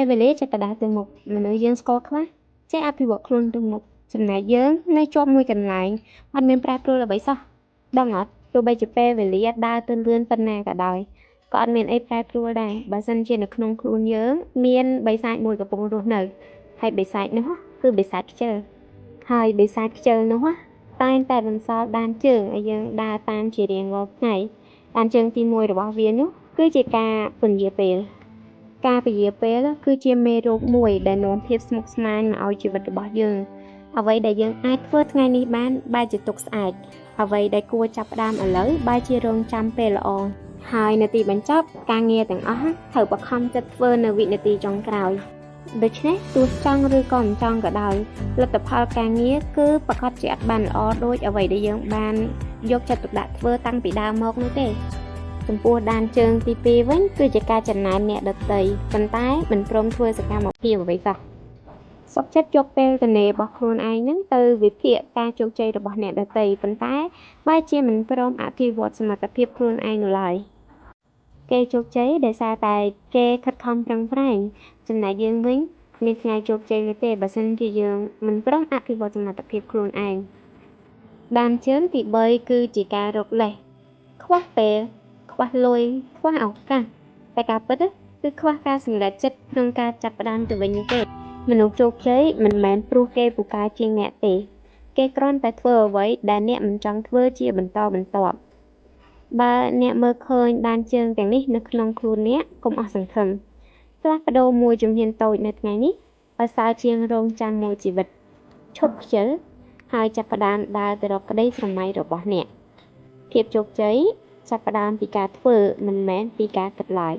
ពេលវេលាចិត្តទៅដល់ទៅមុខមនុស្សយើងស្គាល់ខ្លះចេះអភិវឌ្ឍខ្លួនទៅមុខចំណែកយើងនៅជាប់មួយកន្លែងអត់មានប្រែប្រួលអ្វីសោះដឹងអត់ទោះបីជាពេលវេលាដើរទៅលឿនប៉ុណ្ណាក៏ដោយក៏អត់មានអីប្រែប្រួលដែរបើសិនជានៅក្នុងខ្លួនយើងមានបិសាចមួយកំពុងរស់នៅហើយបិសាចនោះគឺបិសាចខ្ជិលហើយបិសាចខ្ជិលនោះតែងតែបន្សល់ដានជើងឲ្យយើងដើរតាមជារៀងរាល់ថ្ងៃដានជើងទី1របស់វានោះគឺជាការពន្យាពេលការពន្យាពេលគឺជាមេរោគមួយដែលនាំភាពស្មុគស្មាញមកឲ្យជីវិតរបស់យើងអ្វីដែលយើងអាចធ្វើថ្ងៃនេះបានបែរជាទុកស្អែកអ្វីដែលគួរចាប់ផ្ដើមឥឡូវបែរជារងចាំពេលល្អហើយនៅទីបញ្ចប់ការងារទាំងអស់ត្រូវបខំចិត្តធ្វើនៅវិនាទីចុងក្រោយដូច្នេះទោះចង់ឬក៏មិនចង់ក៏ដោយលទ្ធផលការងារគឺប្រកាសជាអត់បានល្អដូចអ្វីដែលយើងបានយកចិត្តទុកដាក់ធ្វើតាំងពីដើមមកនោះទេចំពោះដានជើងទី2វិញគឺជាការចំណាយអ្នកដទៃប៉ុន្តែមិនព្រមធ្វើសកម្មភាពអ្វីសោះសុខចិត្តយកពេលទនេរបស់ខ្លួនឯងហ្នឹងទៅវិភាគការជោគជ័យរបស់អ្នកដទៃប៉ុន្តែបែរជាមិនព្រមអភិវឌ្ឍសមត្ថភាពខ្លួនឯងនោះឡើយគេជោគជ័យដោយសារតែគេខិតខំប្រឹងប្រែងចំណែកយើងវិញមានថ្ងៃជោគជ័យទេបើសិនជាយើងមិនព្រមអភិវឌ្ឍសមត្ថភាពខ្លួនឯងដានជើងទី3គឺជាការរកលេសខ្វះពេលខ្វះលុយខ្វះឱកាសតែការពិតគឺខ្វះការសម្រេចចិត្តក្នុងការចាប់ផ្ដើមទៅវិញទេមនុស្សជោគជ័យមិនមែនព្រោះគេពូកែជាងអ្នកទេគេគ្រាន់តែធ្វើអ្វីដែលអ្នកមិនចង់ធ្វើជាបន្តបន្ទាប់បើអ្នកមើលឃើញដានជើងទាំងនេះនៅក្នុងខ្លួនអ្នកកុំអស់សង្ឃឹមផ្លាស់ប្ដូរមួយជំហានតូចនៅថ្ងៃនេះប្រសើរជាងរងចាំមួយជីវិតឈប់ខ្ជិលហើយចាប់ផ្ដើមដើរទៅរកក្តីស្រមៃរបស់អ្នកភាពជោគជ័យចាប់ផ្ដើមពីការធ្វើមិនមែនពីការគិតឡើយ